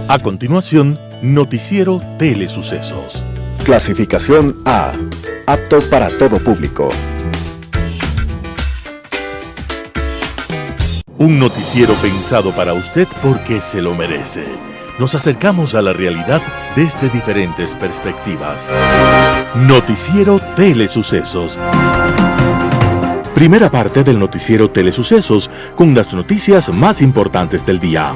A continuación, Noticiero Telesucesos. Clasificación A. Apto para todo público. Un noticiero pensado para usted porque se lo merece. Nos acercamos a la realidad desde diferentes perspectivas. Noticiero Telesucesos. Primera parte del Noticiero Telesucesos con las noticias más importantes del día.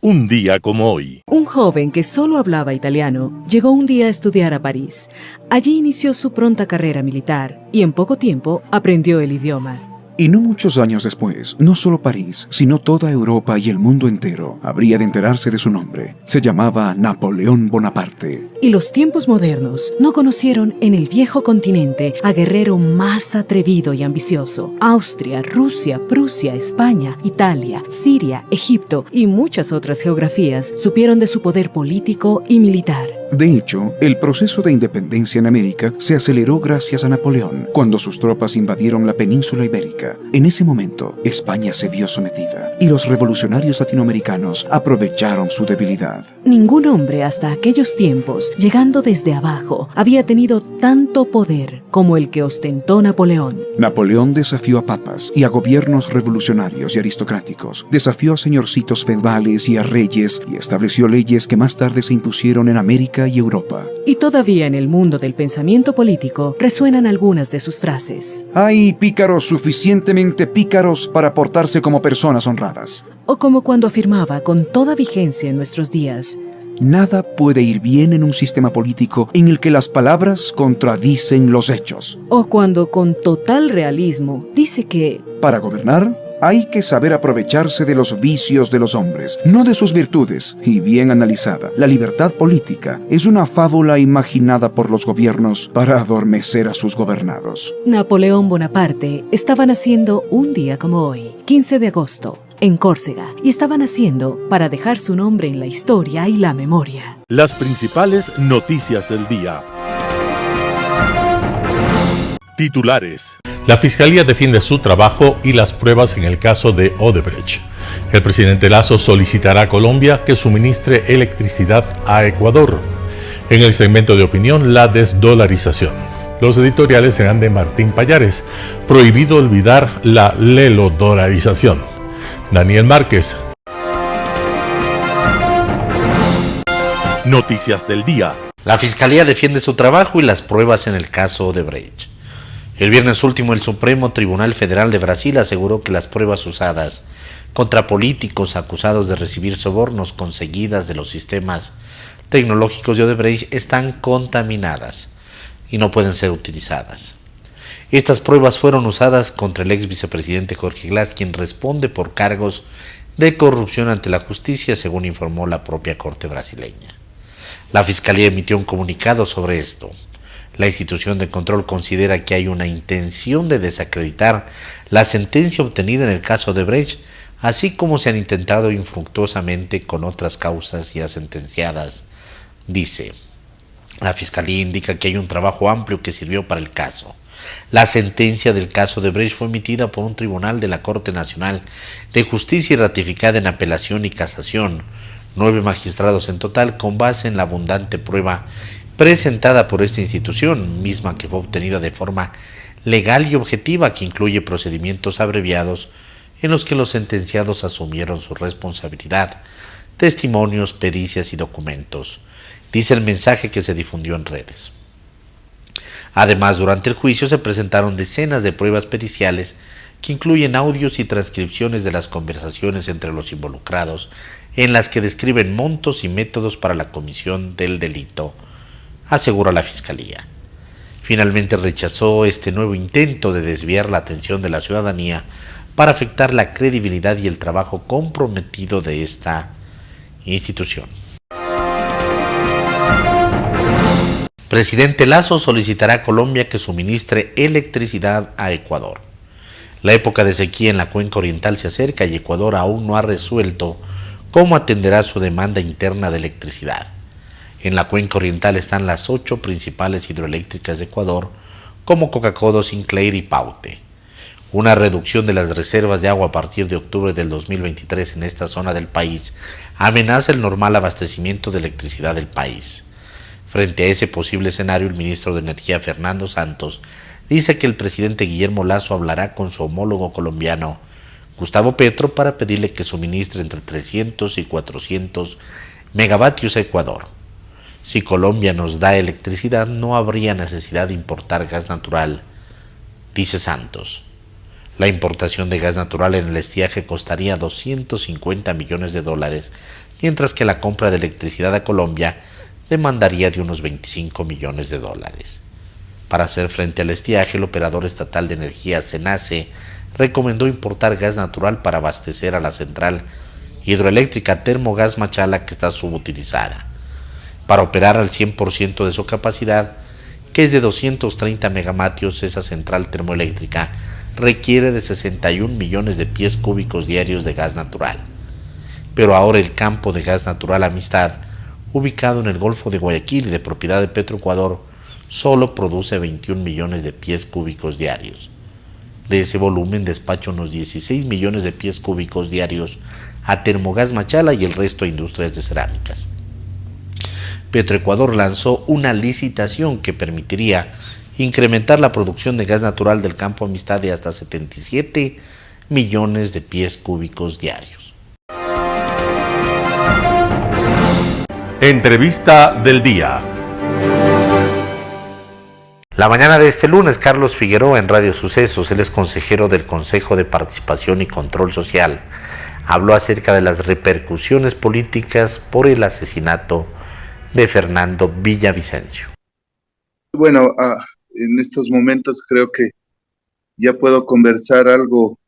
Un día como hoy. Un joven que solo hablaba italiano llegó un día a estudiar a París. Allí inició su pronta carrera militar y en poco tiempo aprendió el idioma. Y no muchos años después, no solo París, sino toda Europa y el mundo entero habría de enterarse de su nombre. Se llamaba Napoleón Bonaparte. Y los tiempos modernos no conocieron en el viejo continente a guerrero más atrevido y ambicioso. Austria, Rusia, Prusia, España, Italia, Siria, Egipto y muchas otras geografías supieron de su poder político y militar. De hecho, el proceso de independencia en América se aceleró gracias a Napoleón, cuando sus tropas invadieron la península ibérica. En ese momento, España se vio sometida y los revolucionarios latinoamericanos aprovecharon su debilidad. Ningún hombre hasta aquellos tiempos, llegando desde abajo, había tenido tanto poder como el que ostentó Napoleón. Napoleón desafió a papas y a gobiernos revolucionarios y aristocráticos, desafió a señorcitos feudales y a reyes y estableció leyes que más tarde se impusieron en América y Europa. Y todavía en el mundo del pensamiento político resuenan algunas de sus frases. Hay pícaros suficientemente pícaros para portarse como personas honradas. O como cuando afirmaba con toda vigencia en nuestros días: nada puede ir bien en un sistema político en el que las palabras contradicen los hechos. O cuando con total realismo dice que para gobernar hay que saber aprovecharse de los vicios de los hombres, no de sus virtudes. Y bien analizada, la libertad política es una fábula imaginada por los gobiernos para adormecer a sus gobernados. Napoleón Bonaparte estaba naciendo un día como hoy, 15 de agosto, en Córcega, y estaba naciendo para dejar su nombre en la historia y la memoria. Las principales noticias del día. Titulares. La Fiscalía defiende su trabajo y las pruebas en el caso de Odebrecht. El presidente Lasso solicitará a Colombia que suministre electricidad a Ecuador. En el segmento de opinión, la desdolarización. Los editoriales serán de Martín Pallares. Prohibido olvidar la lelodolarización. Daniel Márquez. Noticias del día. La Fiscalía defiende su trabajo y las pruebas en el caso Odebrecht. El viernes último, el Supremo Tribunal Federal de Brasil aseguró que las pruebas usadas contra políticos acusados de recibir sobornos conseguidas de los sistemas tecnológicos de Odebrecht están contaminadas y no pueden ser utilizadas. Estas pruebas fueron usadas contra el ex vicepresidente Jorge Glass, quien responde por cargos de corrupción ante la justicia, según informó la propia Corte brasileña. La Fiscalía emitió un comunicado sobre esto. La institución de control considera que hay una intención de desacreditar la sentencia obtenida en el caso de Odebrecht, así como se han intentado infructuosamente con otras causas ya sentenciadas. Dice, la Fiscalía indica que hay un trabajo amplio que sirvió para el caso. La sentencia del caso de Odebrecht fue emitida por un tribunal de la Corte Nacional de Justicia y ratificada en apelación y casación. 9 magistrados en total, con base en la abundante prueba presentada por esta institución, misma que fue obtenida de forma legal y objetiva, que incluye procedimientos abreviados en los que los sentenciados asumieron su responsabilidad, testimonios, pericias y documentos, dice el mensaje que se difundió en redes. Además, durante el juicio se presentaron decenas de pruebas periciales que incluyen audios y transcripciones de las conversaciones entre los involucrados, en las que describen montos y métodos para la comisión del delito, asegura la Fiscalía. Finalmente rechazó este nuevo intento de desviar la atención de la ciudadanía para afectar la credibilidad y el trabajo comprometido de esta institución. Presidente Lasso solicitará a Colombia que suministre electricidad a Ecuador. La época de sequía en la cuenca oriental se acerca y Ecuador aún no ha resuelto cómo atenderá su demanda interna de electricidad. En la cuenca oriental están las 8 principales hidroeléctricas de Ecuador, como Coca-Codo, Sinclair y Paute. Una reducción de las reservas de agua a partir de octubre del 2023 en esta zona del país amenaza el normal abastecimiento de electricidad del país. Frente a ese posible escenario, el ministro de Energía, Fernando Santos, dice que el presidente Guillermo Lasso hablará con su homólogo colombiano, Gustavo Petro, para pedirle que suministre entre 300 y 400 megavatios a Ecuador. Si Colombia nos da electricidad, no habría necesidad de importar gas natural, dice Santos. La importación de gas natural en el estiaje costaría 250 millones de dólares, mientras que la compra de electricidad a Colombia demandaría de unos 25 millones de dólares. Para hacer frente al estiaje, el operador estatal de energía SENACE recomendó importar gas natural para abastecer a la central hidroeléctrica Termogas Machala, que está subutilizada. Para operar al 100% de su capacidad, que es de 230 megavatios, esa central termoeléctrica requiere de 61 millones de pies cúbicos diarios de gas natural. Pero ahora el campo de gas natural Amistad, ubicado en el Golfo de Guayaquil y de propiedad de Petroecuador, solo produce 21 millones de pies cúbicos diarios. De ese volumen despacha unos 16 millones de pies cúbicos diarios a Termogas Machala y el resto a industrias de cerámicas. Petroecuador lanzó una licitación que permitiría incrementar la producción de gas natural del campo Amistad de hasta 77 millones de pies cúbicos diarios. Entrevista del día. La mañana de este lunes, Carlos Figueroa en Radio Sucesos, él es consejero del Consejo de Participación y Control Social, habló acerca de las repercusiones políticas por el asesinato de Fernando Villavicencio. Bueno, en estos momentos creo que ya puedo conversar algo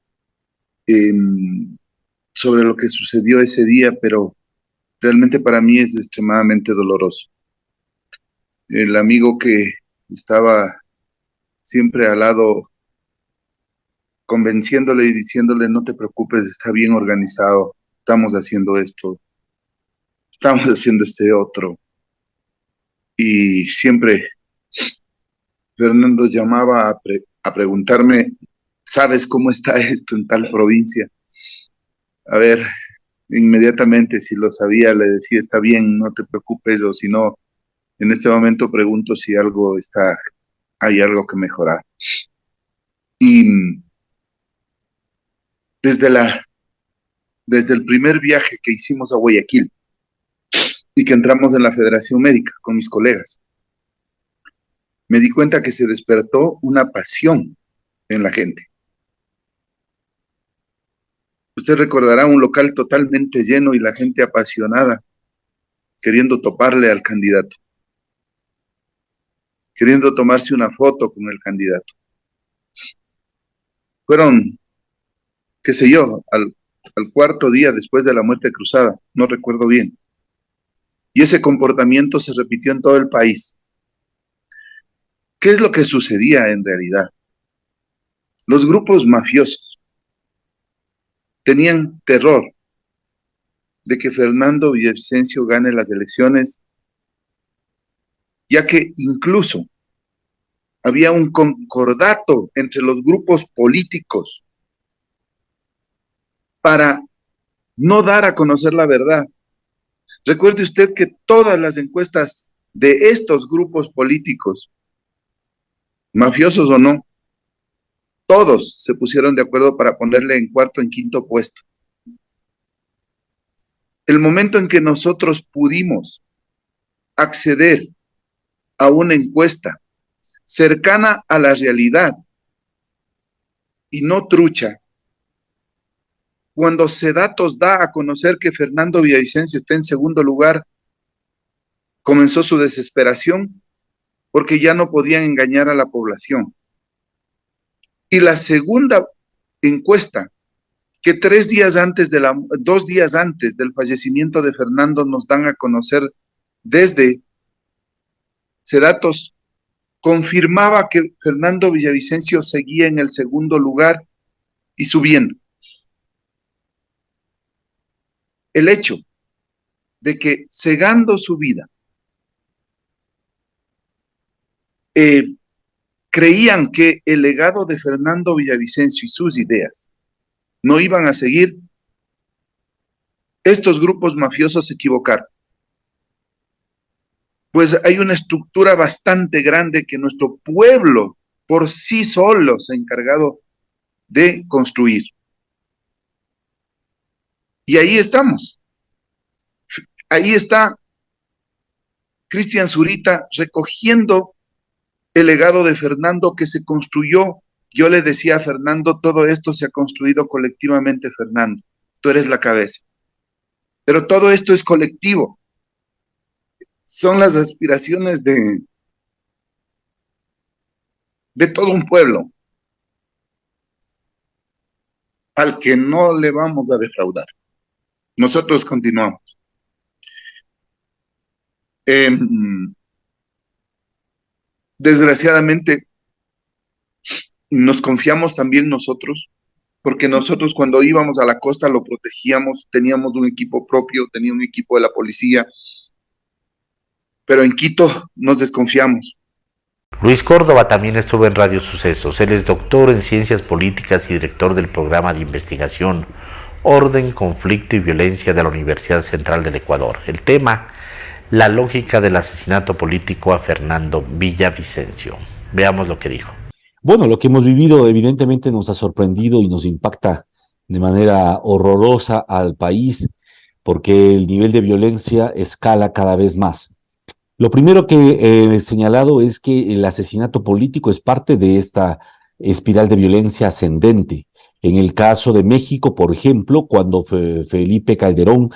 sobre lo que sucedió ese día, pero realmente para mí es extremadamente doloroso. El amigo que estaba siempre al lado, convenciéndole y diciéndole, no te preocupes, está bien organizado, estamos haciendo esto, estamos haciendo este otro. Y siempre Fernando llamaba a preguntarme, ¿sabes cómo está esto en tal provincia? A ver, inmediatamente si lo sabía le decía, está bien, no te preocupes, o si no, en este momento pregunto si hay algo que mejorar. Y desde el primer viaje que hicimos a Guayaquil y que entramos en la Federación Médica con mis colegas, me di cuenta que se despertó una pasión en la gente. Usted recordará un local totalmente lleno y la gente apasionada, queriendo toparle al candidato, queriendo tomarse una foto con el candidato. Fueron, qué sé yo, al cuarto día después de la muerte cruzada, no recuerdo bien. Y ese comportamiento se repitió en todo el país. ¿Qué es lo que sucedía en realidad? Los grupos mafiosos tenían terror de que Fernando Villavicencio gane las elecciones, ya que incluso había un concordato entre los grupos políticos para no dar a conocer la verdad. Recuerde usted que todas las encuestas de estos grupos políticos, mafiosos o no, todos se pusieron de acuerdo para ponerle en cuarto, en quinto puesto. El momento en que nosotros pudimos acceder a una encuesta cercana a la realidad y no trucha, cuando Sedatos da a conocer que Fernando Villavicencio está en segundo lugar, comenzó su desesperación porque ya no podían engañar a la población. Y la segunda encuesta, que 2 días antes del fallecimiento de Fernando nos dan a conocer desde Sedatos, confirmaba que Fernando Villavicencio seguía en el segundo lugar y subiendo. El hecho de que cegando su vida, creían que el legado de Fernando Villavicencio y sus ideas no iban a seguir, estos grupos mafiosos se equivocaron. Pues hay una estructura bastante grande que nuestro pueblo por sí solo se ha encargado de construir. Y ahí estamos. Ahí está Cristian Zurita recogiendo el legado de Fernando que se construyó. Yo le decía a Fernando, todo esto se ha construido colectivamente, Fernando. Tú eres la cabeza. Pero todo esto es colectivo. Son las aspiraciones de todo un pueblo al que no le vamos a defraudar. Nosotros continuamos. Desgraciadamente, nos confiamos también nosotros, porque nosotros cuando íbamos a la costa lo protegíamos, teníamos un equipo propio, tenía un equipo de la policía, pero en Quito nos desconfiamos. Luis Córdoba también estuvo en Radio Sucesos. Él es doctor en Ciencias Políticas y director del programa de investigación Orden, Conflicto y Violencia de la Universidad Central del Ecuador. El tema, la lógica del asesinato político a Fernando Villavicencio. Veamos lo que dijo. Bueno, lo que hemos vivido evidentemente nos ha sorprendido y nos impacta de manera horrorosa al país porque el nivel de violencia escala cada vez más. Lo primero que he señalado es que el asesinato político es parte de esta espiral de violencia ascendente. En el caso de México, por ejemplo, cuando Felipe Calderón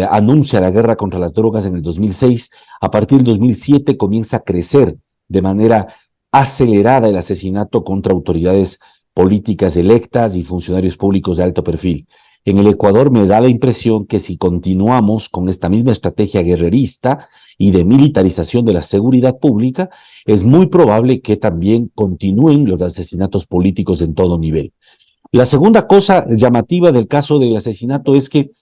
anuncia la guerra contra las drogas en el 2006, a partir del 2007 comienza a crecer de manera acelerada el asesinato contra autoridades políticas electas y funcionarios públicos de alto perfil. En el Ecuador me da la impresión que si continuamos con esta misma estrategia guerrerista y de militarización de la seguridad pública, es muy probable que también continúen los asesinatos políticos en todo nivel. La segunda cosa llamativa del caso del asesinato es que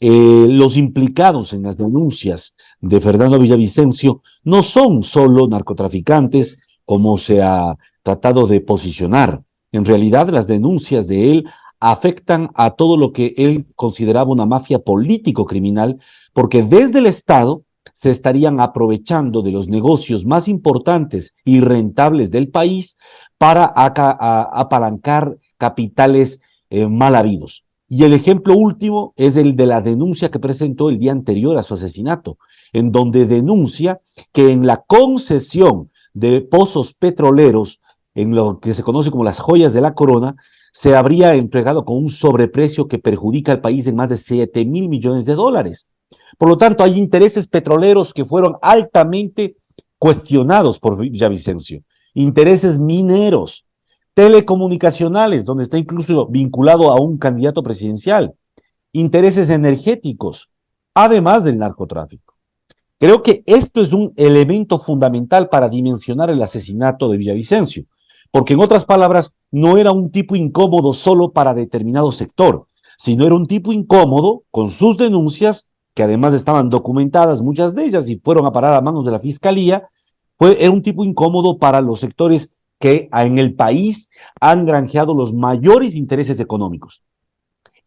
los implicados en las denuncias de Fernando Villavicencio no son solo narcotraficantes, como se ha tratado de posicionar. En realidad, las denuncias de él afectan a todo lo que él consideraba una mafia político-criminal, porque desde el Estado se estarían aprovechando de los negocios más importantes y rentables del país para apalancar capitales mal habidos. Y el ejemplo último es el de la denuncia que presentó el día anterior a su asesinato, en donde denuncia que en la concesión de pozos petroleros, en lo que se conoce como las joyas de la corona, se habría entregado con un sobreprecio que perjudica al país en más de 7,000 millones de dólares. Por lo tanto, hay intereses petroleros que fueron altamente cuestionados por Villavicencio, intereses mineros, telecomunicacionales, donde está incluso vinculado a un candidato presidencial, intereses energéticos, además del narcotráfico. Creo que esto es un elemento fundamental para dimensionar el asesinato de Villavicencio, porque en otras palabras, no era un tipo incómodo solo para determinado sector, sino era un tipo incómodo con sus denuncias, que además estaban documentadas muchas de ellas y fueron a parar a manos de la Fiscalía. Era un tipo incómodo para los sectores que en el país han granjeado los mayores intereses económicos.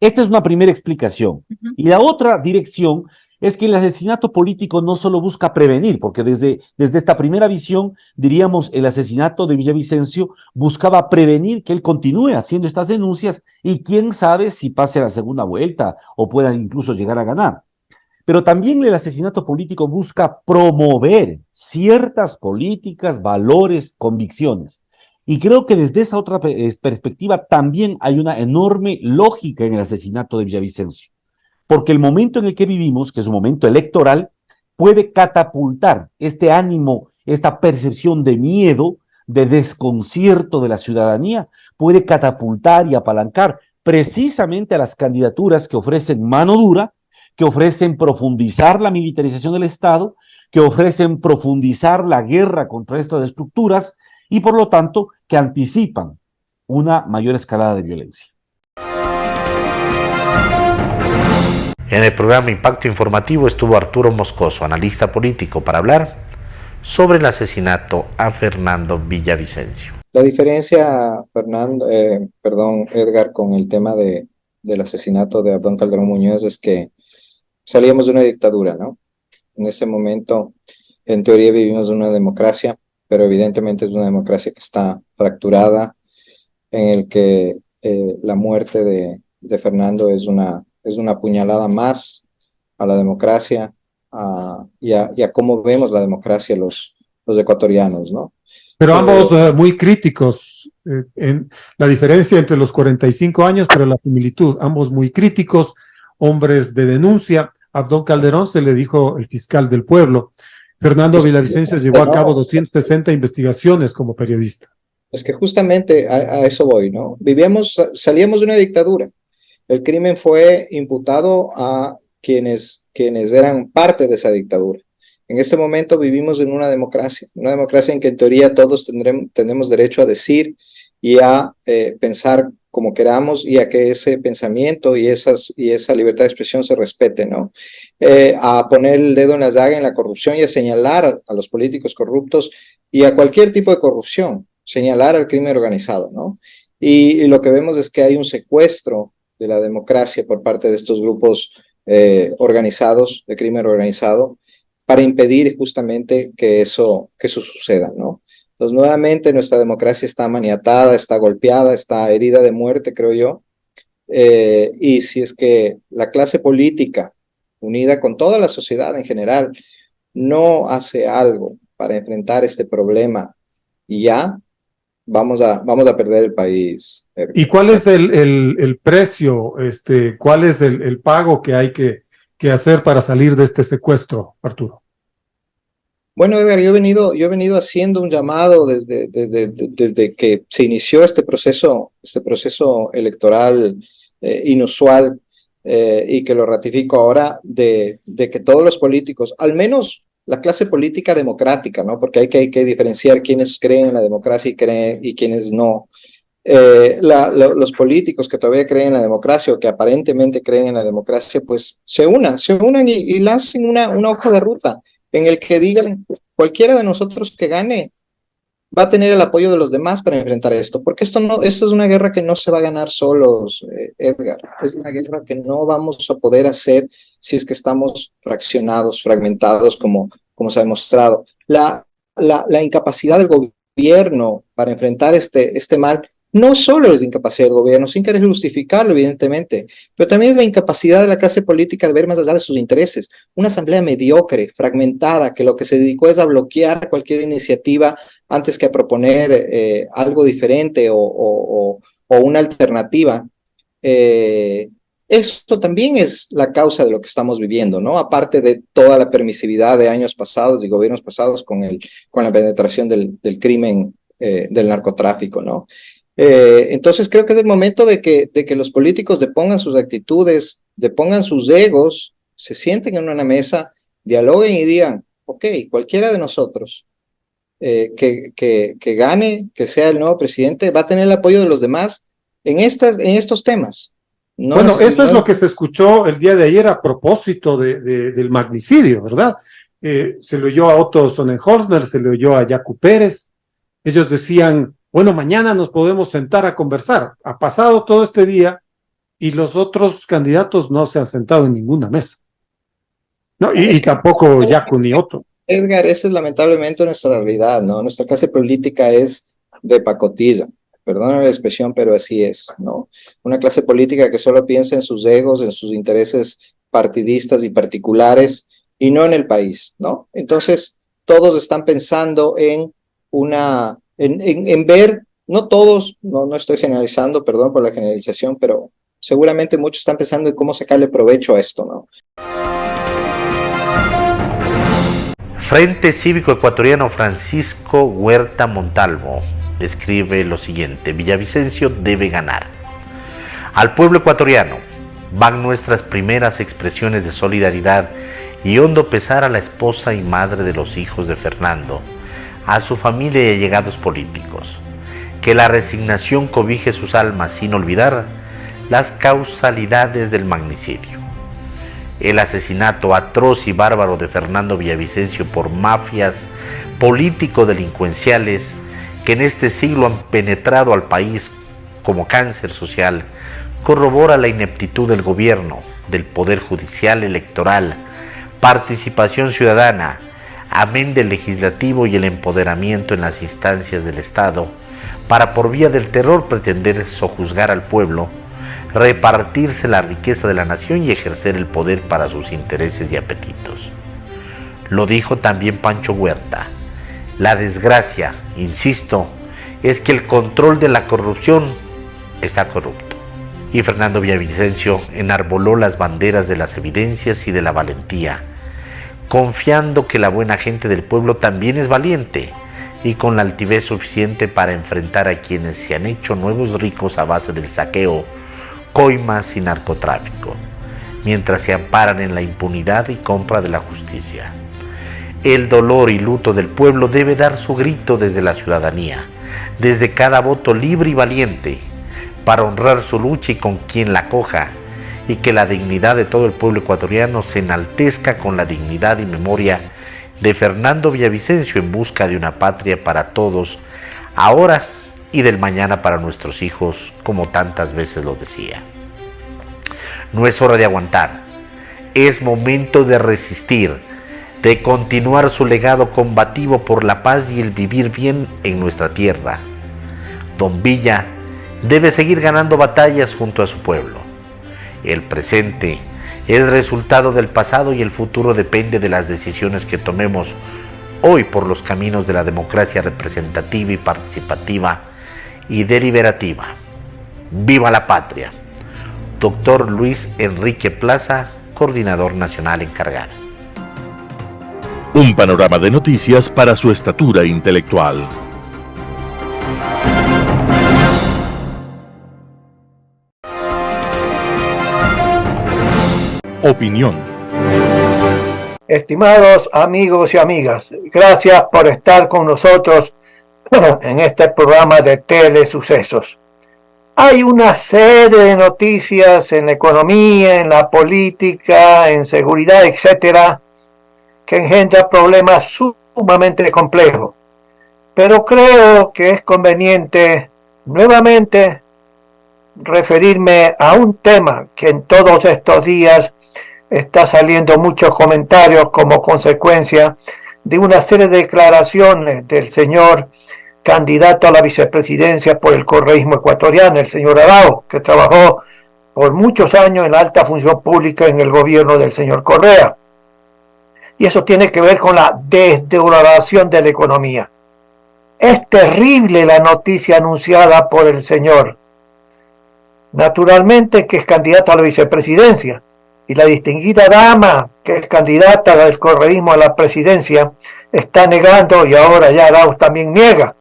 Esta es una primera explicación. Y la otra dirección es que el asesinato político no solo busca prevenir, porque desde esta primera visión, diríamos, el asesinato de Villavicencio buscaba prevenir que él continúe haciendo estas denuncias y quién sabe si pase a la segunda vuelta o pueda incluso llegar a ganar. Pero también el asesinato político busca promover ciertas políticas, valores, convicciones. Y creo que desde esa otra perspectiva también hay una enorme lógica en el asesinato de Villavicencio. Porque el momento en el que vivimos, que es un momento electoral, puede catapultar este ánimo, esta percepción de miedo, de desconcierto de la ciudadanía, puede catapultar y apalancar precisamente a las candidaturas que ofrecen mano dura, que ofrecen profundizar la militarización del Estado, que ofrecen profundizar la guerra contra estas estructuras y por lo tanto que anticipan una mayor escalada de violencia. En el programa Impacto Informativo estuvo Arturo Moscoso, analista político, para hablar sobre el asesinato a Fernando Villavicencio. La diferencia, Edgar, con el tema del asesinato de Abdón Calderón Muñoz es que salíamos de una dictadura, ¿no? En ese momento, en teoría, vivimos en una democracia, pero evidentemente es una democracia que está fracturada, en el que la muerte de Fernando es una puñalada más a la democracia y a cómo vemos la democracia los ecuatorianos, ¿no? Pero ambos muy críticos, en la diferencia entre los 45 años, pero la similitud, ambos muy críticos, hombres de denuncia. A Abdón Calderón se le dijo el fiscal del pueblo. Fernando Villavicencio llevó a cabo 260 investigaciones como periodista. Es que justamente a eso voy, ¿no? Salíamos de una dictadura. El crimen fue imputado a quienes eran parte de esa dictadura. En ese momento vivimos en una democracia en que en teoría todos tenemos derecho a decir y a pensar como queramos y a que ese pensamiento y esa libertad de expresión se respete, ¿no? A poner el dedo en la llaga en la corrupción y a señalar a los políticos corruptos y a cualquier tipo de corrupción, señalar al crimen organizado, ¿no? Y lo que vemos es que hay un secuestro de la democracia por parte de estos grupos organizados, de crimen organizado, para impedir justamente que eso suceda, ¿no? Entonces, nuevamente, nuestra democracia está maniatada, está golpeada, está herida de muerte, creo yo, y si es que la clase política, unida con toda la sociedad en general, no hace algo para enfrentar este problema, ya vamos a perder el país. Edgar. ¿Y cuál es el precio, cuál es el pago que hay que hacer para salir de este secuestro, Arturo? Bueno, Edgar, yo he venido haciendo un llamado desde que se inició este proceso electoral inusual y que lo ratifico ahora, de que todos los políticos, al menos la clase política democrática, ¿no? Porque hay que diferenciar quienes creen en la democracia y quienes no. Los políticos que todavía creen en la democracia o que aparentemente creen en la democracia, pues se unan y lancen una hoja de ruta en el que digan, cualquiera de nosotros que gane va a tener el apoyo de los demás para enfrentar esto, porque esto es una guerra que no se va a ganar solos, Edgar, es una guerra que no vamos a poder hacer si es que estamos fraccionados, fragmentados, como se ha demostrado. La incapacidad del gobierno para enfrentar este mal no solo es la incapacidad del gobierno, sin querer justificarlo, evidentemente, pero también es la incapacidad de la clase política de ver más allá de sus intereses. Una asamblea mediocre, fragmentada, que lo que se dedicó es a bloquear cualquier iniciativa antes que a proponer algo diferente o una alternativa. Esto también es la causa de lo que estamos viviendo, ¿no? Aparte de toda la permisividad de años pasados y gobiernos pasados con la penetración del crimen del narcotráfico, ¿no? Entonces creo que es el momento de que los políticos depongan sus actitudes, depongan sus egos, se sienten en una mesa, dialoguen y digan, ok, cualquiera de nosotros que gane, que sea el nuevo presidente, va a tener el apoyo de los demás en estos temas. No bueno, eso es lo que se escuchó el día de ayer a propósito del magnicidio, ¿verdad? Se le oyó a Otto Sonnenholzner, se le oyó a Yacu Pérez. Ellos decían, bueno, mañana nos podemos sentar a conversar. Ha pasado todo este día y los otros candidatos no se han sentado en ninguna mesa. No, y tampoco Yacu ni Otto. Edgar, esa es lamentablemente nuestra realidad, ¿no? Nuestra clase política es de pacotilla. Perdona la expresión, pero así es, ¿no? Una clase política que solo piensa en sus egos, en sus intereses partidistas y particulares y no en el país, ¿no? Entonces, todos están pensando en ver, no todos, no estoy generalizando, perdón por la generalización, pero seguramente muchos están pensando en cómo sacarle provecho a esto, ¿no? Frente Cívico Ecuatoriano Francisco Huerta Montalvo escribe lo siguiente: Villavicencio debe ganar. Al pueblo ecuatoriano van nuestras primeras expresiones de solidaridad y hondo pesar a la esposa y madre de los hijos de Fernando, a su familia y allegados políticos. Que la resignación cobije sus almas sin olvidar las causalidades del magnicidio. El asesinato atroz y bárbaro de Fernando Villavicencio por mafias político-delincuenciales que en este siglo han penetrado al país como cáncer social, corrobora la ineptitud del gobierno, del poder judicial, electoral, participación ciudadana, amén del legislativo y el empoderamiento en las instancias del Estado, para por vía del terror pretender sojuzgar al pueblo, repartirse la riqueza de la nación y ejercer el poder para sus intereses y apetitos. Lo dijo también Pancho Huerta. La desgracia, insisto, es que el control de la corrupción está corrupto. Y Fernando Villavicencio enarboló las banderas de las evidencias y de la valentía, confiando que la buena gente del pueblo también es valiente y con la altivez suficiente para enfrentar a quienes se han hecho nuevos ricos a base del saqueo, coimas y narcotráfico, mientras se amparan en la impunidad y compra de la justicia. El dolor y luto del pueblo debe dar su grito desde la ciudadanía, desde cada voto libre y valiente, para honrar su lucha y con quien la acoja, y que la dignidad de todo el pueblo ecuatoriano se enaltezca con la dignidad y memoria de Fernando Villavicencio en busca de una patria para todos, ahora y del mañana para nuestros hijos, como tantas veces lo decía. No es hora de aguantar, es momento de resistir, de continuar su legado combativo por la paz y el vivir bien en nuestra tierra. Don Villa debe seguir ganando batallas junto a su pueblo. El presente es resultado del pasado y el futuro depende de las decisiones que tomemos hoy por los caminos de la democracia representativa y participativa y deliberativa. ¡Viva la patria! Doctor Luis Enrique Plaza, Coordinador Nacional encargado. Un panorama de noticias para su estatura intelectual. Opinión. Estimados amigos y amigas, gracias por estar con nosotros en este programa de Telesucesos. Hay una serie de noticias en la economía, en la política, en seguridad, etcétera, que engendran problemas sumamente complejos. Pero creo que es conveniente nuevamente referirme a un tema que en todos estos días está saliendo muchos comentarios como consecuencia de una serie de declaraciones del señor candidato a la vicepresidencia por el correísmo ecuatoriano, el señor Arauz, que trabajó por muchos años en la alta función pública en el gobierno del señor Correa. Y eso tiene que ver con la desdolarización de la economía. Es terrible la noticia anunciada por el señor. Naturalmente que es candidato a la vicepresidencia, y la distinguida dama que es candidata del correísmo a la presidencia está negando, y ahora ya Arauz también niega,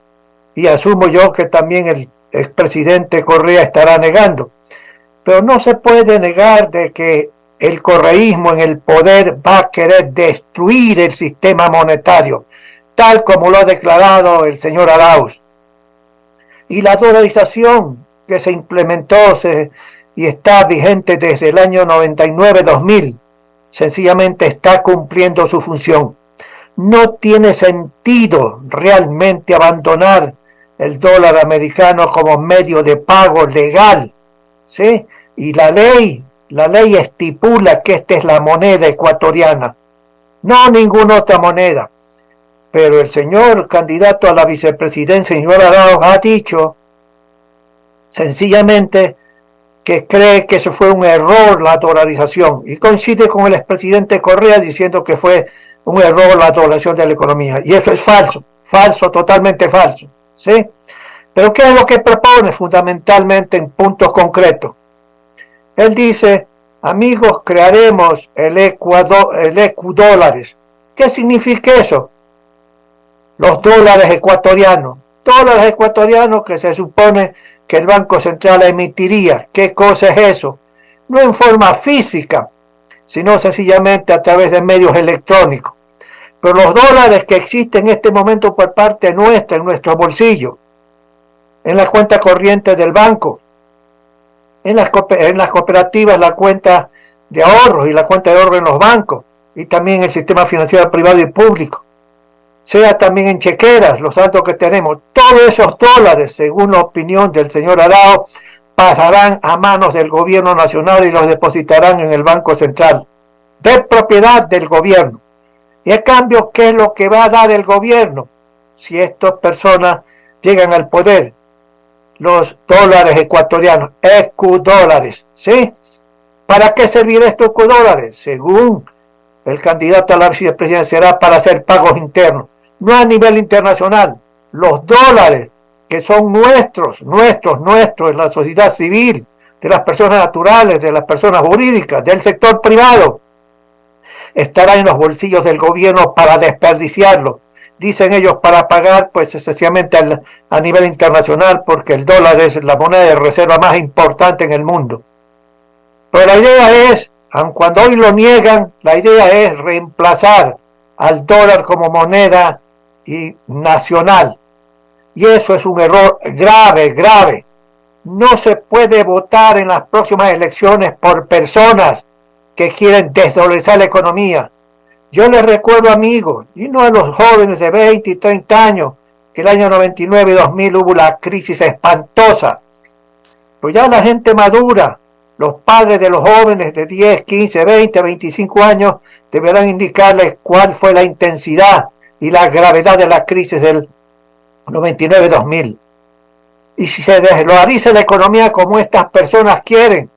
y asumo yo que también el expresidente Correa estará negando. Pero no se puede negar de que el correísmo en el poder va a querer destruir el sistema monetario, tal como lo ha declarado el señor Arauz. Y la dolarización que se implementó y está vigente desde el año 99-2000, sencillamente está cumpliendo su función. No tiene sentido realmente abandonar el dólar americano como medio de pago legal, ¿sí? Y la ley estipula que esta es la moneda ecuatoriana, no ninguna otra moneda. Pero el señor candidato a la vicepresidencia, el señor Arauz, ha dicho sencillamente que cree que eso fue un error la dolarización, y coincide con el expresidente Correa diciendo que fue un error la dolarización de la economía, y eso es falso, totalmente falso, ¿sí? Pero ¿qué es lo que propone fundamentalmente en puntos concretos? Él dice: amigos, crearemos el ecudólares. ¿Qué significa eso? Los dólares ecuatorianos que se supone que el Banco Central emitiría. ¿Qué cosa es eso? No en forma física, sino sencillamente a través de medios electrónicos. Pero los dólares que existen en este momento por parte nuestra, en nuestro bolsillo, en la cuenta corriente del banco, en las cooperativas, la cuenta de ahorros y la cuenta de ahorro en los bancos, y también el sistema financiero privado y público. sea también en chequeras, los saldos que tenemos. Todos esos dólares, según la opinión del señor Arao, pasarán a manos del gobierno nacional y los depositarán en el Banco Central, de propiedad del gobierno. Y a cambio, ¿qué es lo que va a dar el gobierno si estas personas llegan al poder? Los dólares ecuatorianos, EQ-dólares, ¿sí? ¿Para qué servir estos EQ-dólares? Según el candidato a la vicepresidencia, será para hacer pagos internos, no a nivel internacional. Los dólares que son nuestros, en la sociedad civil, de las personas naturales, de las personas jurídicas, del sector privado, estarán en los bolsillos del gobierno para desperdiciarlo. Dicen ellos para pagar, pues excesivamente a nivel internacional, porque el dólar es la moneda de reserva más importante en el mundo. Pero la idea es, aun cuando hoy lo niegan, la idea es reemplazar al dólar como moneda nacional. Y eso es un error grave, grave. No se puede votar en las próximas elecciones por personas que quieren desdolarizar la economía. Yo les recuerdo, amigos, y no a los jóvenes de 20 y 30 años, que el año 99 y 2000 hubo la crisis espantosa. Pues ya la gente madura, los padres de los jóvenes de 10, 15, 20, 25 años, deberán indicarles cuál fue la intensidad y la gravedad de la crisis del 99-2000. Y si se desdolariza la economía como estas personas quieren,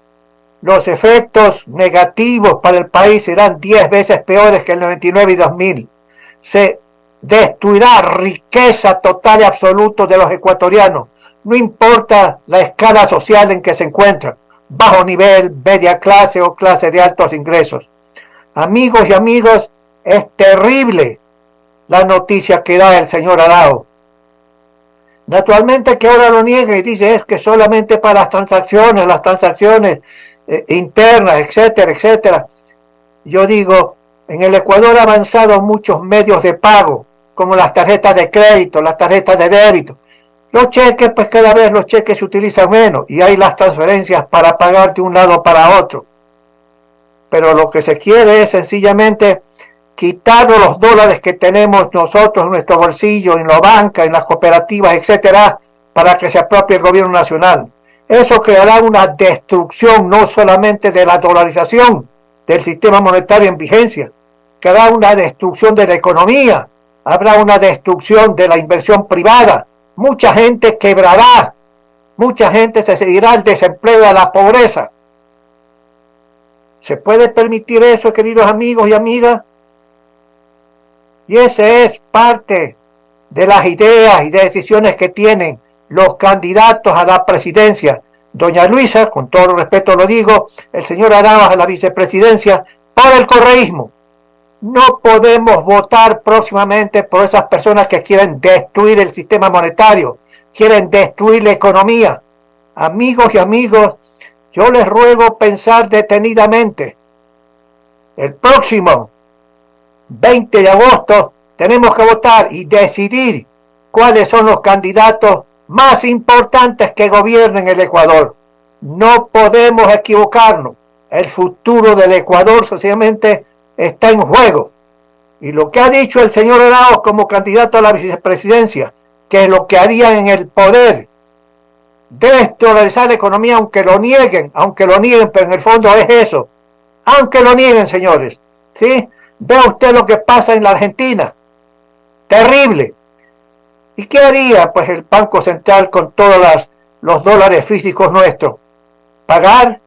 los efectos negativos para el país serán 10 veces peores que el 99 y 2000. Se destruirá riqueza total y absoluta de los ecuatorianos, no importa la escala social en que se encuentran, bajo nivel, media clase o clase de altos ingresos. Amigos y amigas, es terrible la noticia que da el señor Arao. Naturalmente que ahora lo niega y dice es que solamente para las transacciones internas, etcétera, etcétera. Yo digo, en el Ecuador han avanzado muchos medios de pago, como las tarjetas de crédito, las tarjetas de débito. Los cheques, pues cada vez los cheques se utilizan menos y hay las transferencias para pagar de un lado para otro. Pero lo que se quiere es sencillamente quitar los dólares que tenemos nosotros en nuestro bolsillo, en la banca, en las cooperativas, etcétera, para que se apropie el gobierno nacional. Eso creará una destrucción no solamente de la dolarización del sistema monetario en vigencia, creará una destrucción de la economía, habrá una destrucción de la inversión privada, mucha gente quebrará, mucha gente se seguirá al desempleo, a la pobreza. ¿Se puede permitir eso, queridos amigos y amigas? Y ese es parte de las ideas y de decisiones que tienen los candidatos a la presidencia. Doña Luisa, con todo respeto lo digo, el señor Arao a la vicepresidencia, por el correísmo. No podemos votar próximamente por esas personas que quieren destruir el sistema monetario, quieren destruir la economía. Amigos y amigos, yo les ruego pensar detenidamente. El próximo 20 de agosto tenemos que votar y decidir cuáles son los candidatos más importantes que gobiernen el Ecuador. No podemos equivocarnos. El futuro del Ecuador sencillamente está en juego. Y lo que ha dicho el señor Arao como candidato a la vicepresidencia, que es lo que harían en el poder, desdolarizar la economía, aunque lo nieguen, pero en el fondo es eso. Aunque lo nieguen, señores. ¿Sí? Vea usted lo que pasa en la Argentina. Terrible. ¿Y qué haría pues el Banco Central con todos los dólares físicos nuestros? Pagar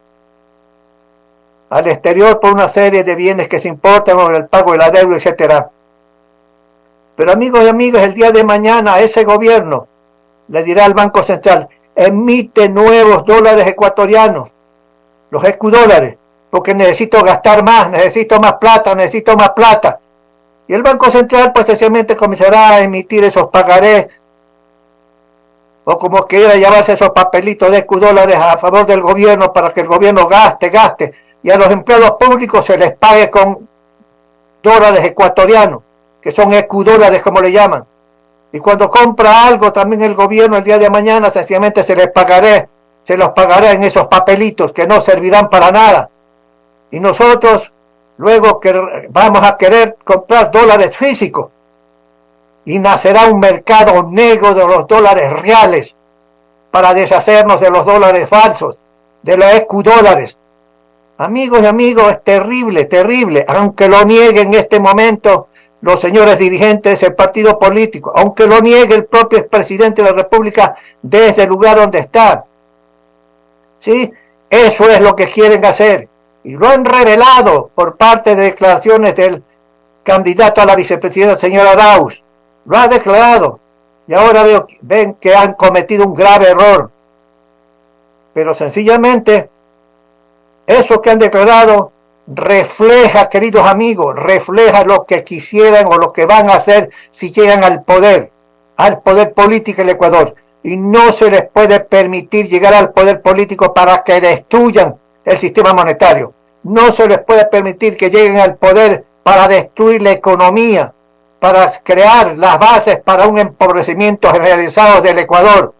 al exterior por una serie de bienes que se importan, o el pago de la deuda, etcétera. Pero amigos y amigas, el día de mañana ese gobierno le dirá al Banco Central, emite nuevos dólares ecuatorianos, los EQ-dólares, porque necesito gastar más, necesito más plata. Y el Banco Central pues sencillamente comenzará a emitir esos pagarés, o como quiera llevarse esos papelitos de EQ-dólares a favor del gobierno para que el gobierno gaste, y a los empleados públicos se les pague con dólares ecuatorianos, que son EQ-dólares como le llaman. Y cuando compra algo también el gobierno el día de mañana sencillamente se los pagaré en esos papelitos que no servirán para nada. Y nosotros luego que vamos a querer comprar dólares físicos, y nacerá un mercado negro de los dólares reales para deshacernos de los dólares falsos, de los EQ-dólares. Amigos y amigos, es terrible, terrible, aunque lo nieguen en este momento los señores dirigentes de ese partido político, aunque lo niegue el propio expresidente de la República desde el lugar donde está. ¿Sí? Eso es lo que quieren hacer. Y lo han revelado por parte de declaraciones del candidato a la vicepresidencia, señor Arauz. Lo ha declarado. Y ahora ven que han cometido un grave error. Pero sencillamente, eso que han declarado refleja, queridos amigos, refleja lo que quisieran o lo que van a hacer si llegan al poder político del Ecuador. Y no se les puede permitir llegar al poder político para que destruyan el sistema monetario. No se les puede permitir que lleguen al poder para destruir la economía, para crear las bases para un empobrecimiento generalizado del Ecuador.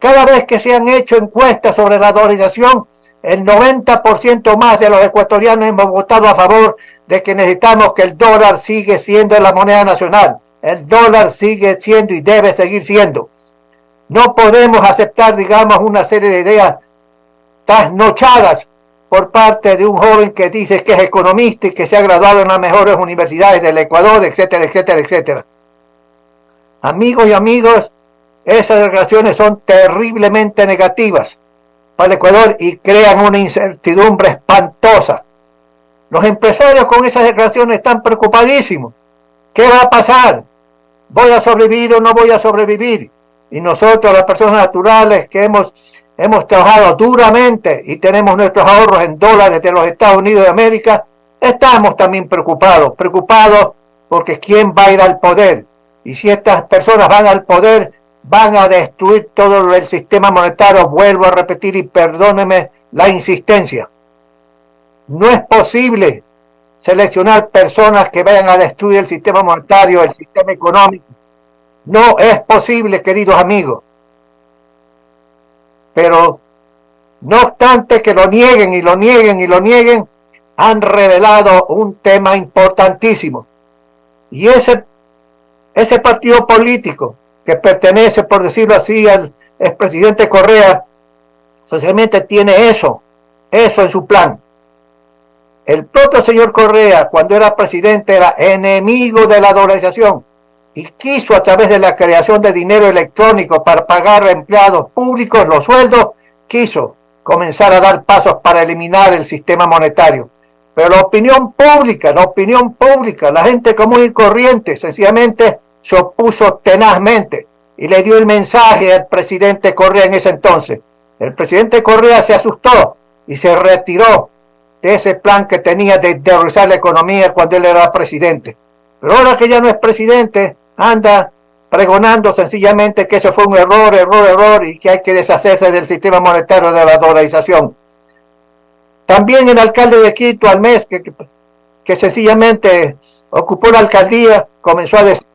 Cada vez que se han hecho encuestas sobre la dolarización, el 90% más de los ecuatorianos hemos votado a favor de que necesitamos que el dólar siga siendo la moneda nacional. El dólar sigue siendo y debe seguir siendo. No podemos aceptar, digamos, una serie de ideas trasnochadas por parte de un joven que dice que es economista y que se ha graduado en las mejores universidades del Ecuador, etcétera, etcétera, etcétera. Amigos y amigos, esas declaraciones son terriblemente negativas para el Ecuador y crean una incertidumbre espantosa. Los empresarios con esas declaraciones están preocupadísimos. ¿Qué va a pasar? ¿Voy a sobrevivir o no voy a sobrevivir? Y nosotros, las personas naturales que hemos trabajado duramente y tenemos nuestros ahorros en dólares de los Estados Unidos de América, estamos también preocupados porque ¿quién va a ir al poder? Y si estas personas van al poder, van a destruir todo el sistema monetario. Vuelvo a repetir y perdónenme la insistencia. No es posible seleccionar personas que vayan a destruir el sistema monetario, el sistema económico. No es posible, queridos amigos. Pero, no obstante que lo nieguen y lo nieguen y lo nieguen, han revelado un tema importantísimo. Y ese partido político que pertenece, por decirlo así, al expresidente Correa, socialmente tiene eso en su plan. El propio señor Correa, cuando era presidente, era enemigo de la dolarización y quiso, a través de la creación de dinero electrónico para pagar a empleados públicos los sueldos, quiso comenzar a dar pasos para eliminar el sistema monetario. Pero la opinión pública, la gente común y corriente, sencillamente se opuso tenazmente y le dio el mensaje al presidente Correa en ese entonces. El presidente Correa se asustó y se retiró de ese plan que tenía de dolarizar la economía cuando él era presidente. Pero ahora que ya no es presidente, anda pregonando sencillamente que eso fue un error y que hay que deshacerse del sistema monetario de la dolarización. También el alcalde de Quito, al mes que sencillamente ocupó la alcaldía, comenzó a decir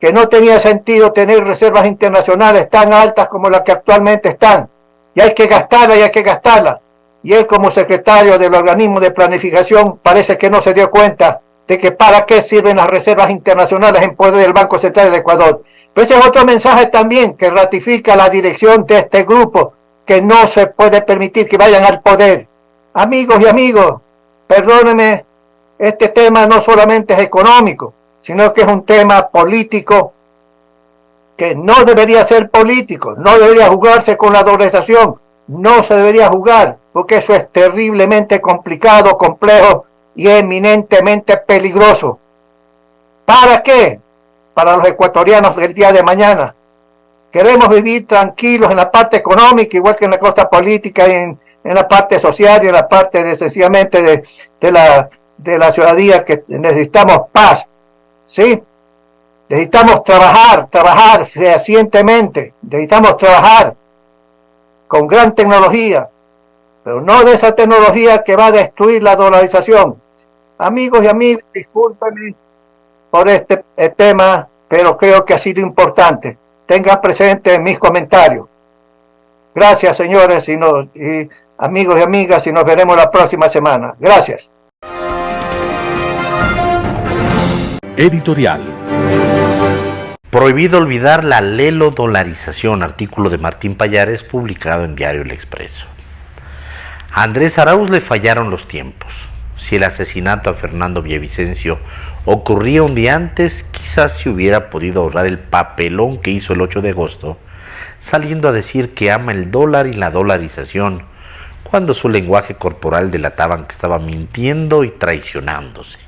que no tenía sentido tener reservas internacionales tan altas como las que actualmente están, y hay que gastarla. Y él, como secretario del organismo de planificación, parece que no se dio cuenta de que para qué sirven las reservas internacionales en poder del Banco Central del Ecuador. Pero ese es otro mensaje también que ratifica la dirección de este grupo, que no se puede permitir que vayan al poder. Amigos y amigos, perdónenme, este tema no solamente es económico, sino que es un tema político que no debería ser político, no debería jugarse con la dolarización, no se debería jugar, porque eso es terriblemente complicado, complejo y eminentemente peligroso. ¿Para qué? Para los ecuatorianos del día de mañana. Queremos vivir tranquilos en la parte económica, igual que en la cosa política, en la parte social y en la parte sencillamente de la ciudadanía, que necesitamos paz. ¿Sí? Necesitamos trabajar fehacientemente, necesitamos trabajar con gran tecnología, pero no de esa tecnología que va a destruir la dolarización. Amigos y amigas, discúlpenme por este tema, pero creo que ha sido importante. Tengan presente mis comentarios. Gracias, señores, y amigos y amigas, y nos veremos la próxima semana. Gracias. Editorial. Prohibido olvidar la lelo-dolarización, artículo de Martín Pallares publicado en Diario El Expreso. A Andrés Arauz le fallaron los tiempos. Si el asesinato a Fernando Villavicencio ocurría un día antes, quizás se hubiera podido ahorrar el papelón que hizo el 8 de agosto, saliendo a decir que ama el dólar y la dolarización, cuando su lenguaje corporal delataban que estaba mintiendo y traicionándose.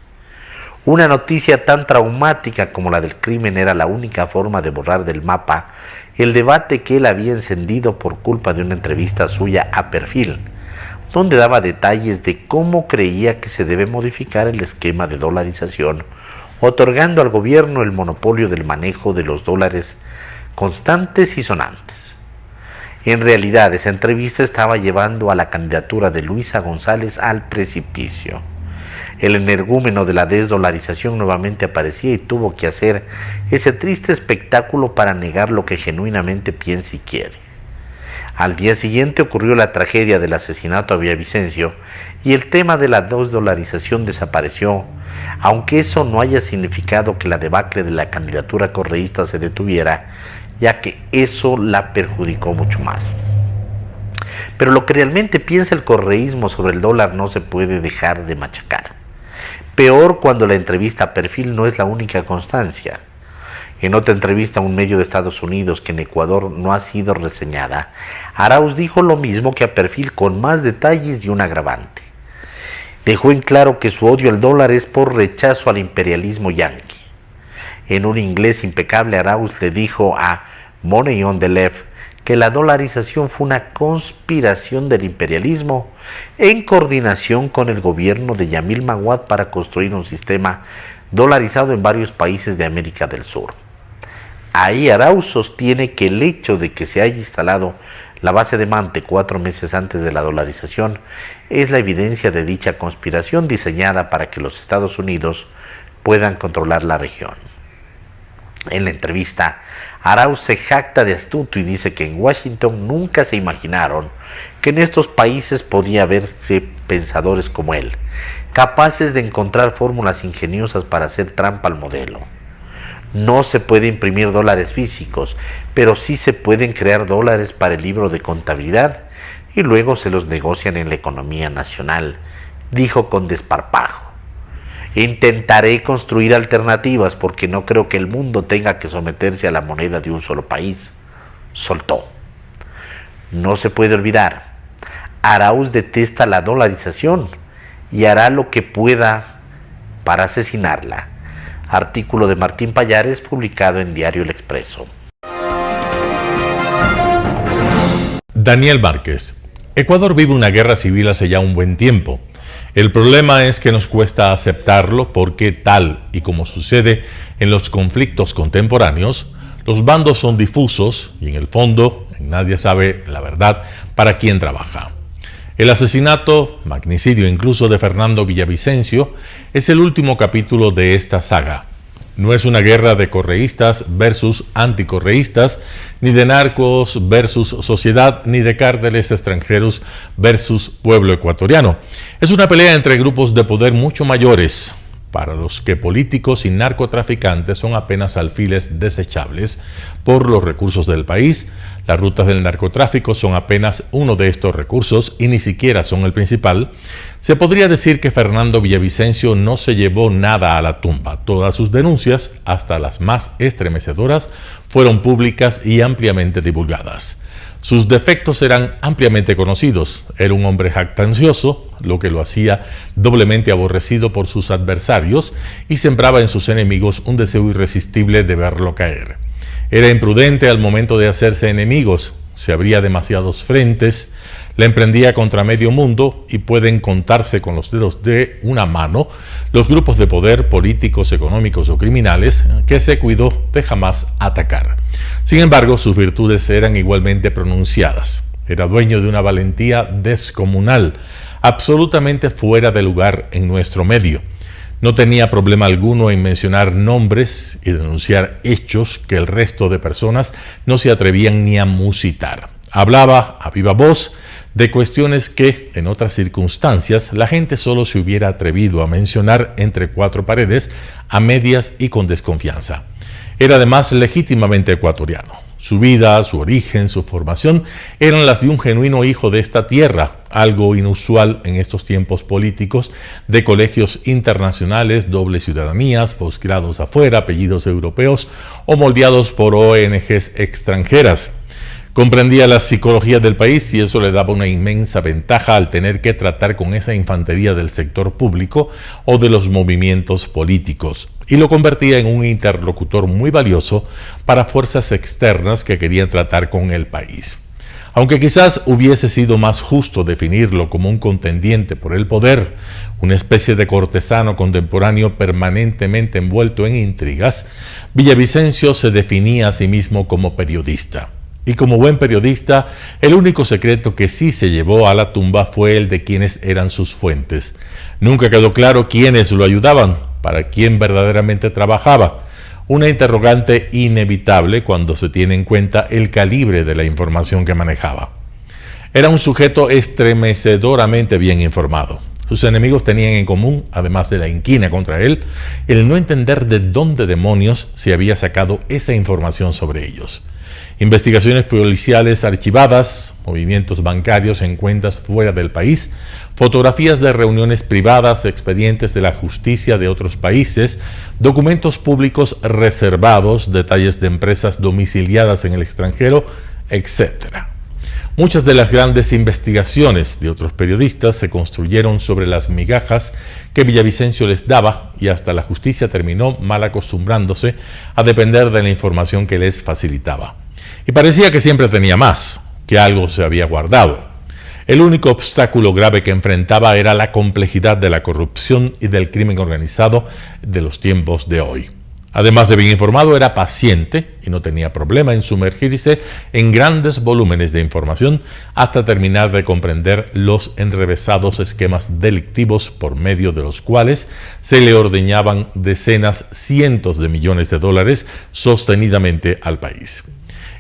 Una noticia tan traumática como la del crimen era la única forma de borrar del mapa el debate que él había encendido por culpa de una entrevista suya a Perfil, donde daba detalles de cómo creía que se debe modificar el esquema de dolarización, otorgando al gobierno el monopolio del manejo de los dólares constantes y sonantes. En realidad, esa entrevista estaba llevando a la candidatura de Luisa González al precipicio. El energúmeno de la desdolarización nuevamente aparecía y tuvo que hacer ese triste espectáculo para negar lo que genuinamente piensa y quiere. Al día siguiente ocurrió la tragedia del asesinato a Villavicencio y el tema de la desdolarización desapareció, aunque eso no haya significado que la debacle de la candidatura correísta se detuviera, ya que eso la perjudicó mucho más. Pero lo que realmente piensa el correísmo sobre el dólar no se puede dejar de machacar. Peor cuando la entrevista a Perfil no es la única constancia. En otra entrevista a un medio de Estados Unidos que en Ecuador no ha sido reseñada, Arauz dijo lo mismo que a Perfil con más detalles y un agravante. Dejó en claro que su odio al dólar es por rechazo al imperialismo yanqui. En un inglés impecable, Arauz le dijo a Money on the Left que la dolarización fue una conspiración del imperialismo en coordinación con el gobierno de Yamil Maguad para construir un sistema dolarizado en varios países de América del Sur. Ahí Arauz sostiene que el hecho de que se haya instalado la base de Mante 4 meses antes de la dolarización es la evidencia de dicha conspiración diseñada para que los Estados Unidos puedan controlar la región. En la entrevista, Arauz se jacta de astuto y dice que en Washington nunca se imaginaron que en estos países podía haberse pensadores como él, capaces de encontrar fórmulas ingeniosas para hacer trampa al modelo. No se puede imprimir dólares físicos, pero sí se pueden crear dólares para el libro de contabilidad y luego se los negocian en la economía nacional, dijo con desparpajo. Intentaré construir alternativas porque no creo que el mundo tenga que someterse a la moneda de un solo país, soltó. No se puede olvidar, Arauz detesta la dolarización y hará lo que pueda para asesinarla. Artículo de Martín Pallares publicado en Diario El Expreso. Daniel Márquez. Ecuador vive una guerra civil hace ya un buen tiempo. El problema es que nos cuesta aceptarlo porque, tal y como sucede en los conflictos contemporáneos, los bandos son difusos y en el fondo nadie sabe la verdad para quién trabaja. El asesinato, magnicidio incluso de Fernando Villavicencio, es el último capítulo de esta saga. No es una guerra de correístas versus anticorreístas, ni de narcos versus sociedad, ni de cárteles extranjeros versus pueblo ecuatoriano. Es una pelea entre grupos de poder mucho mayores, para los que políticos y narcotraficantes son apenas alfiles desechables por los recursos del país. Las rutas del narcotráfico son apenas uno de estos recursos y ni siquiera son el principal. Se podría decir que Fernando Villavicencio no se llevó nada a la tumba. Todas sus denuncias, hasta las más estremecedoras, fueron públicas y ampliamente divulgadas. Sus defectos eran ampliamente conocidos. Era un hombre jactancioso, lo que lo hacía doblemente aborrecido por sus adversarios y sembraba en sus enemigos un deseo irresistible de verlo caer. Era imprudente al momento de hacerse enemigos, se abría demasiados frentes, la emprendía contra medio mundo y pueden contarse con los dedos de una mano los grupos de poder políticos, económicos o criminales que se cuidó de jamás atacar. Sin embargo, sus virtudes eran igualmente pronunciadas. Era dueño de una valentía descomunal, absolutamente fuera de lugar en nuestro medio. No tenía problema alguno en mencionar nombres y denunciar hechos que el resto de personas no se atrevían ni a musitar. Hablaba a viva voz de cuestiones que, en otras circunstancias, la gente solo se hubiera atrevido a mencionar entre cuatro paredes, a medias y con desconfianza. Era además legítimamente ecuatoriano. Su vida, su origen, su formación eran las de un genuino hijo de esta tierra, algo inusual en estos tiempos políticos de colegios internacionales, dobles ciudadanías, posgrados afuera, apellidos europeos o moldeados por ONGs extranjeras. Comprendía la psicología del país y eso le daba una inmensa ventaja al tener que tratar con esa infantería del sector público o de los movimientos políticos, y lo convertía en un interlocutor muy valioso para fuerzas externas que querían tratar con el país. Aunque quizás hubiese sido más justo definirlo como un contendiente por el poder, una especie de cortesano contemporáneo permanentemente envuelto en intrigas, Villavicencio se definía a sí mismo como periodista. Y como buen periodista, el único secreto que sí se llevó a la tumba fue el de quiénes eran sus fuentes. Nunca quedó claro quiénes lo ayudaban, para quién verdaderamente trabajaba. Una interrogante inevitable cuando se tiene en cuenta el calibre de la información que manejaba. Era un sujeto estremecedoramente bien informado. Sus enemigos tenían en común, además de la inquina contra él, el no entender de dónde demonios se había sacado esa información sobre ellos. Investigaciones policiales archivadas, movimientos bancarios en cuentas fuera del país, fotografías de reuniones privadas, expedientes de la justicia de otros países, documentos públicos reservados, detalles de empresas domiciliadas en el extranjero, etc. Muchas de las grandes investigaciones de otros periodistas se construyeron sobre las migajas que Villavicencio les daba y hasta la justicia terminó mal acostumbrándose a depender de la información que les facilitaba. Y parecía que siempre tenía más, que algo se había guardado. El único obstáculo grave que enfrentaba era la complejidad de la corrupción y del crimen organizado de los tiempos de hoy. Además de bien informado, era paciente y no tenía problema en sumergirse en grandes volúmenes de información hasta terminar de comprender los enrevesados esquemas delictivos por medio de los cuales se le ordeñaban decenas, cientos de millones de dólares sostenidamente al país.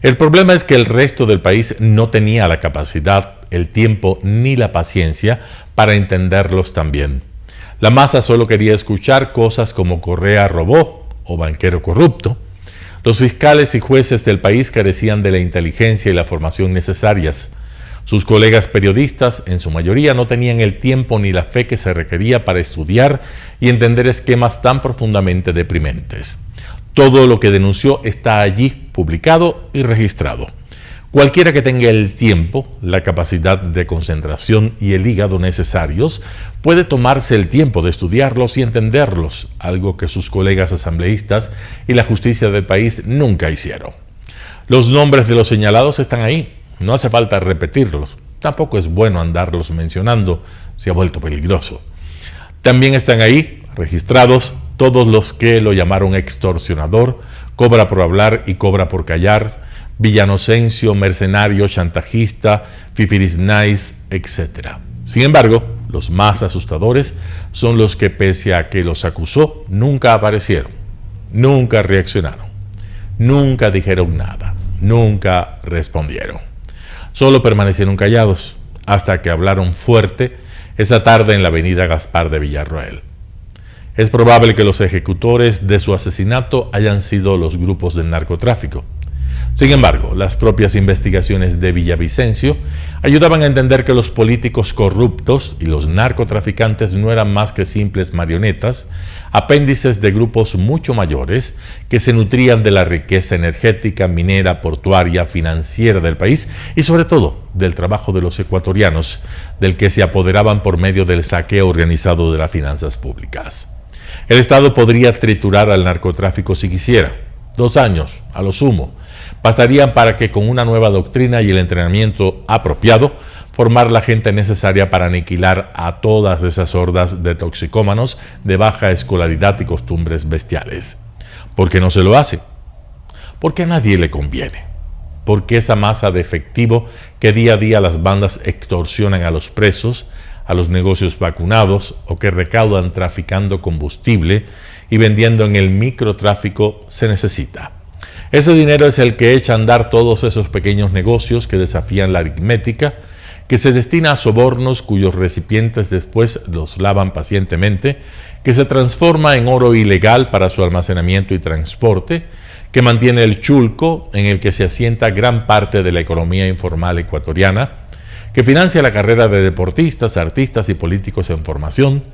El problema es que el resto del país no tenía la capacidad, el tiempo ni la paciencia para entenderlos también. La masa solo quería escuchar cosas como Correa robó o banquero corrupto. Los fiscales y jueces del país carecían de la inteligencia y la formación necesarias. Sus colegas periodistas, en su mayoría, no tenían el tiempo ni la fe que se requería para estudiar y entender esquemas tan profundamente deprimentes. Todo lo que denunció está allí, publicado y registrado. Cualquiera que tenga el tiempo, la capacidad de concentración y el hígado necesarios, puede tomarse el tiempo de estudiarlos y entenderlos, algo que sus colegas asambleístas y la justicia del país nunca hicieron. Los nombres de los señalados están ahí, no hace falta repetirlos, tampoco es bueno andarlos mencionando, se ha vuelto peligroso. También están ahí, registrados, todos los que lo llamaron extorsionador, cobra por hablar y cobra por callar, villanocencio, mercenario, chantajista, fifiris nice, etc. Sin embargo, los más asustadores son los que, pese a que los acusó, nunca aparecieron, nunca reaccionaron, nunca dijeron nada, nunca respondieron. Solo permanecieron callados hasta que hablaron fuerte esa tarde en la avenida Gaspar de Villarroel. Es probable que los ejecutores de su asesinato hayan sido los grupos del narcotráfico. Sin embargo, las propias investigaciones de Villavicencio ayudaban a entender que los políticos corruptos y los narcotraficantes no eran más que simples marionetas, apéndices de grupos mucho mayores que se nutrían de la riqueza energética, minera, portuaria, financiera del país y sobre todo del trabajo de los ecuatorianos, del que se apoderaban por medio del saqueo organizado de las finanzas públicas. El Estado podría triturar al narcotráfico si quisiera. 2 años, a lo sumo, bastarían para que con una nueva doctrina y el entrenamiento apropiado, formar la gente necesaria para aniquilar a todas esas hordas de toxicómanos de baja escolaridad y costumbres bestiales. ¿Por qué no se lo hace? Porque a nadie le conviene. Porque esa masa de efectivo que día a día las bandas extorsionan a los presos, a los negocios vacunados o que recaudan traficando combustible y vendiendo en el microtráfico se necesita. Ese dinero es el que echa a andar todos esos pequeños negocios que desafían la aritmética, que se destina a sobornos cuyos recipientes después los lavan pacientemente, que se transforma en oro ilegal para su almacenamiento y transporte, que mantiene el chulco en el que se asienta gran parte de la economía informal ecuatoriana, que financia la carrera de deportistas, artistas y políticos en formación,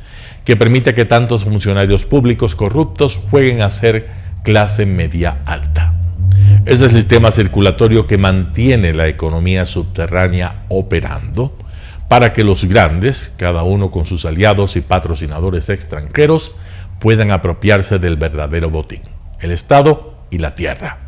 que permite que tantos funcionarios públicos corruptos jueguen a ser clase media alta. Es el sistema circulatorio que mantiene la economía subterránea operando para que los grandes, cada uno con sus aliados y patrocinadores extranjeros, puedan apropiarse del verdadero botín, el Estado y la tierra.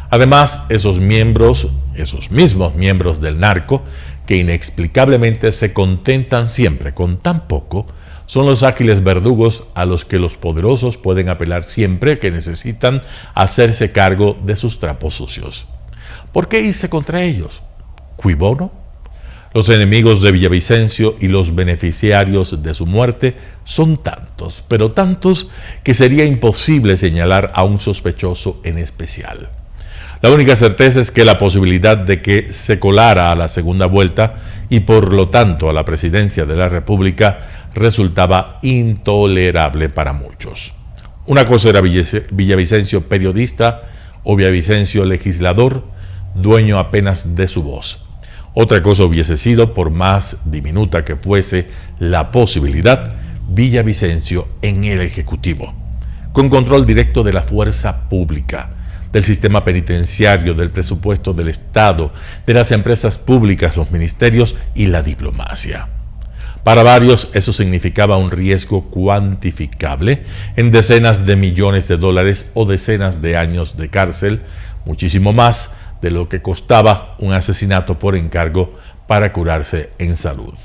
Además, esos mismos miembros del narco, que inexplicablemente se contentan siempre con tan poco, son los ágiles verdugos a los que los poderosos pueden apelar siempre que necesitan hacerse cargo de sus trapos sucios. ¿Por qué irse contra ellos? ¿Cui bono? Los enemigos de Villavicencio y los beneficiarios de su muerte son tantos, pero tantos que sería imposible señalar a un sospechoso en especial. La única certeza es que la posibilidad de que se colara a la segunda vuelta y por lo tanto a la presidencia de la República resultaba intolerable para muchos. Una cosa era Villavicencio periodista o Villavicencio legislador, dueño apenas de su voz. Otra cosa hubiese sido, por más diminuta que fuese la posibilidad, Villavicencio en el Ejecutivo, con control directo de la fuerza pública, del sistema penitenciario, del presupuesto del Estado, de las empresas públicas, los ministerios y la diplomacia. Para varios eso significaba un riesgo cuantificable en decenas de millones de dólares o decenas de años de cárcel, muchísimo más de lo que costaba un asesinato por encargo para curarse en salud.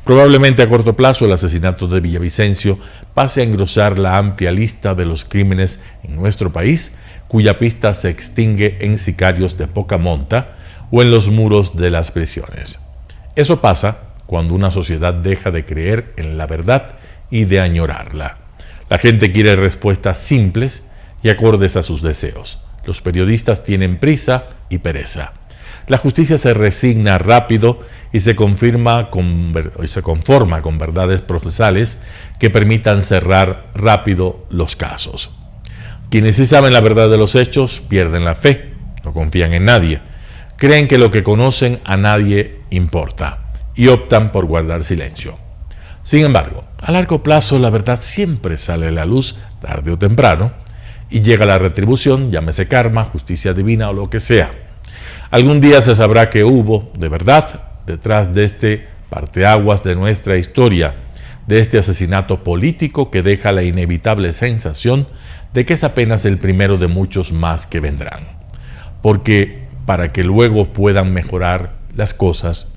Probablemente a corto plazo el asesinato de Villavicencio pase a engrosar la amplia lista de los crímenes en nuestro país, cuya pista se extingue en sicarios de poca monta o en los muros de las prisiones. Eso pasa cuando una sociedad deja de creer en la verdad y de añorarla. La gente quiere respuestas simples y acordes a sus deseos. Los periodistas tienen prisa y pereza. La justicia se resigna rápido y se conforma con verdades procesales que permitan cerrar rápido los casos. Quienes sí saben la verdad de los hechos pierden la fe, no confían en nadie, creen que lo que conocen a nadie importa y optan por guardar silencio. Sin embargo, a largo plazo la verdad siempre sale a la luz, tarde o temprano, y llega la retribución, llámese karma, justicia divina o lo que sea. Algún día se sabrá que hubo, de verdad, detrás de este parteaguas de nuestra historia, de este asesinato político que deja la inevitable sensación de que es apenas el primero de muchos más que vendrán. Porque para que luego puedan mejorar las cosas,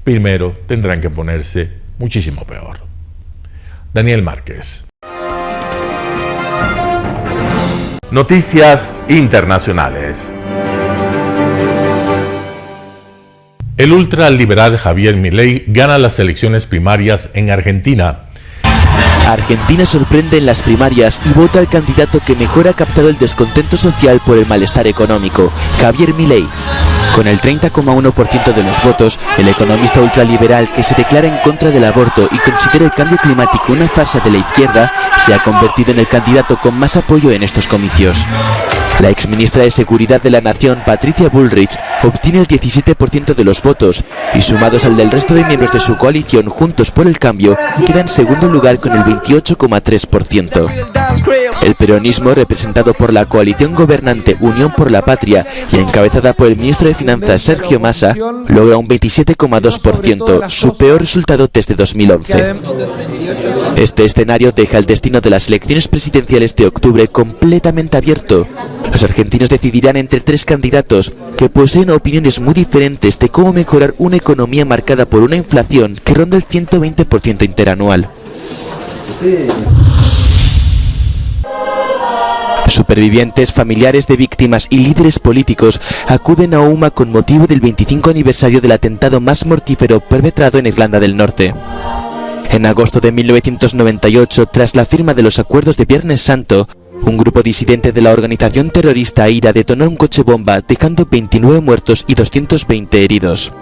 primero tendrán que ponerse muchísimo peor. Daniel Márquez. Noticias internacionales. El ultraliberal Javier Milei gana las elecciones primarias en Argentina. Argentina sorprende en las primarias y vota al candidato que mejor ha captado el descontento social por el malestar económico, Javier Milei. Con el 30,1% de los votos, el economista ultraliberal que se declara en contra del aborto y considera el cambio climático una farsa de la izquierda, se ha convertido en el candidato con más apoyo en estos comicios. La exministra de Seguridad de la Nación, Patricia Bullrich, obtiene el 17% de los votos y, sumados al del resto de miembros de su coalición Juntos por el Cambio, queda en segundo lugar con el 28,3%. El peronismo, representado por la coalición gobernante Unión por la Patria y encabezada por el ministro de Finanzas Sergio Massa, logra un 27,2%, su peor resultado desde 2011. Este escenario deja el destino de las elecciones presidenciales de octubre completamente abierto. Los argentinos decidirán entre tres candidatos que poseen opiniones muy diferentes de cómo mejorar una economía marcada por una inflación que ronda el 120% interanual. Supervivientes, familiares de víctimas y líderes políticos acuden a UMA con motivo del 25 aniversario del atentado más mortífero perpetrado en Irlanda del Norte. En agosto de 1998, tras la firma de los acuerdos de Viernes Santo, un grupo disidente de la organización terrorista IRA detonó un coche bomba, dejando 29 muertos y 220 heridos.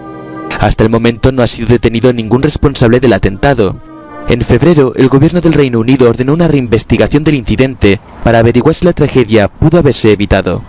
Hasta el momento no ha sido detenido ningún responsable del atentado. En febrero, el gobierno del Reino Unido ordenó una reinvestigación del incidente para averiguar si la tragedia pudo haberse evitado.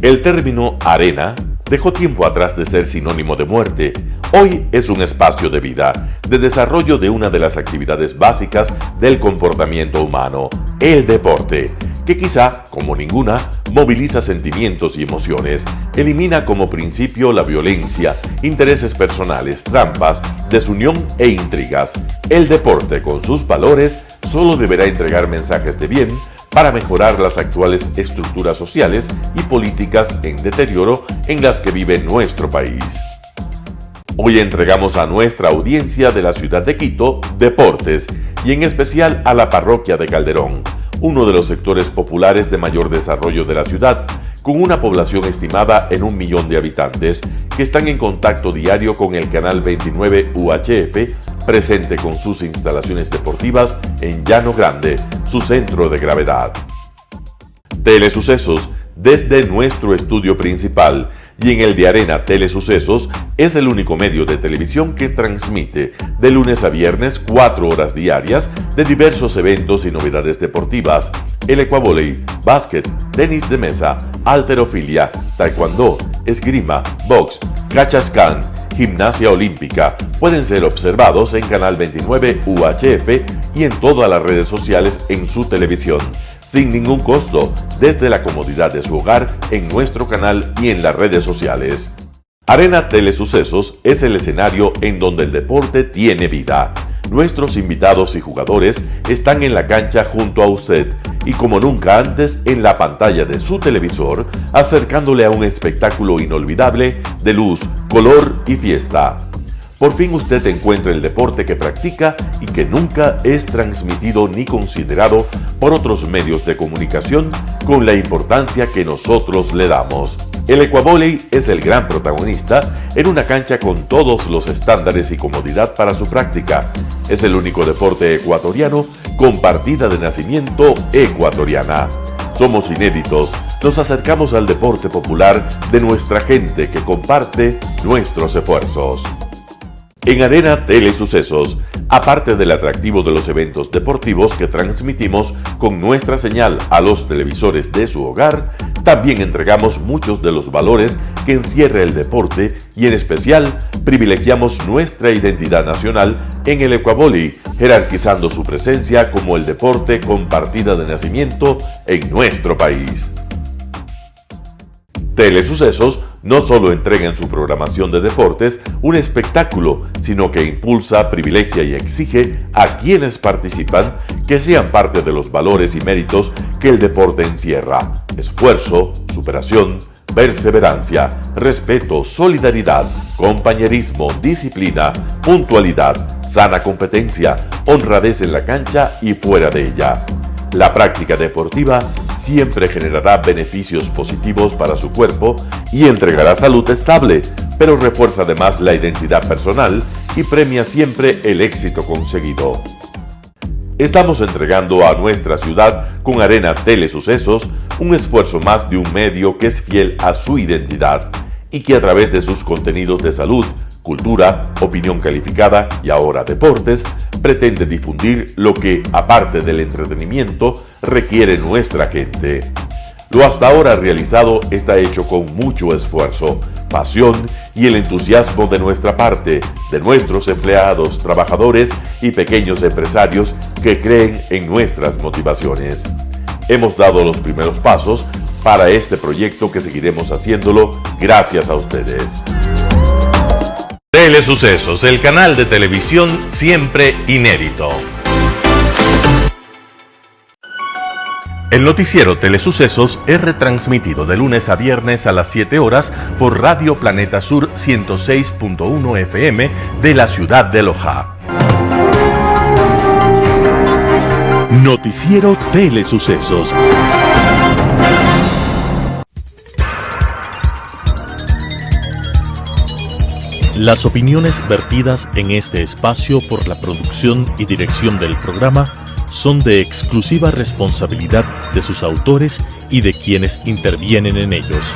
El término arena dejó tiempo atrás de ser sinónimo de muerte. Hoy es un espacio de vida, de desarrollo de una de las actividades básicas del comportamiento humano, el deporte, que quizá, como ninguna, moviliza sentimientos y emociones, elimina como principio la violencia, intereses personales, trampas, desunión e intrigas. El deporte, con sus valores, solo deberá entregar mensajes de bien para mejorar las actuales estructuras sociales y políticas en deterioro en las que vive nuestro país. Hoy entregamos a nuestra audiencia de la ciudad de Quito deportes y en especial a la parroquia de Calderón, uno de los sectores populares de mayor desarrollo de la ciudad, con una población estimada en 1 millón de habitantes que están en contacto diario con el canal 29 UHF, presente con sus instalaciones deportivas en Llano Grande, su centro de gravedad. Telesucesos, desde nuestro estudio principal y en el de Arena Telesucesos, es el único medio de televisión que transmite de lunes a viernes 4 horas diarias de diversos eventos y novedades deportivas: el ecuavóley, básquet, tenis de mesa, halterofilia, taekwondo, esgrima, box, cachascán, gimnasia olímpica. Pueden ser observados en Canal 29 UHF y en todas las redes sociales en su televisión, sin ningún costo, desde la comodidad de su hogar, en nuestro canal y en las redes sociales. Arena Telesucesos es el escenario en donde el deporte tiene vida. Nuestros invitados y jugadores están en la cancha junto a usted y como nunca antes en la pantalla de su televisor, acercándole a un espectáculo inolvidable de luz, color y fiesta. Por fin usted encuentra el deporte que practica y que nunca es transmitido ni considerado por otros medios de comunicación con la importancia que nosotros le damos. El ecuavóley es el gran protagonista en una cancha con todos los estándares y comodidad para su práctica. Es el único deporte ecuatoriano con partida de nacimiento ecuatoriana. Somos inéditos, nos acercamos al deporte popular de nuestra gente que comparte nuestros esfuerzos. En Arena Telesucesos, aparte del atractivo de los eventos deportivos que transmitimos con nuestra señal a los televisores de su hogar, también entregamos muchos de los valores que encierra el deporte y en especial privilegiamos nuestra identidad nacional en el ecuavóley, jerarquizando su presencia como el deporte con partida de nacimiento en nuestro país. Telesucesos no solo entrega en su programación de deportes un espectáculo, sino que impulsa, privilegia y exige a quienes participan que sean parte de los valores y méritos que el deporte encierra: esfuerzo, superación, perseverancia, respeto, solidaridad, compañerismo, disciplina, puntualidad, sana competencia, honradez en la cancha y fuera de ella. La práctica deportiva siempre generará beneficios positivos para su cuerpo y entregará salud estable, pero refuerza además la identidad personal y premia siempre el éxito conseguido. Estamos entregando a nuestra ciudad con Arena Telesucesos un esfuerzo más de un medio que es fiel a su identidad y que a través de sus contenidos de salud, cultura, opinión calificada y ahora deportes, pretende difundir lo que, aparte del entretenimiento, requiere nuestra gente. Lo hasta ahora realizado está hecho con mucho esfuerzo, pasión y el entusiasmo de nuestra parte, de nuestros empleados, trabajadores y pequeños empresarios que creen en nuestras motivaciones. Hemos dado los primeros pasos para este proyecto que seguiremos haciéndolo gracias a ustedes. Telesucesos, el canal de televisión siempre inédito. El noticiero Telesucesos es retransmitido de lunes a viernes a las 7 horas por Radio Planeta Sur 106.1 FM de la ciudad de Loja. Noticiero Telesucesos. Las opiniones vertidas en este espacio por la producción y dirección del programa son de exclusiva responsabilidad de sus autores y de quienes intervienen en ellos.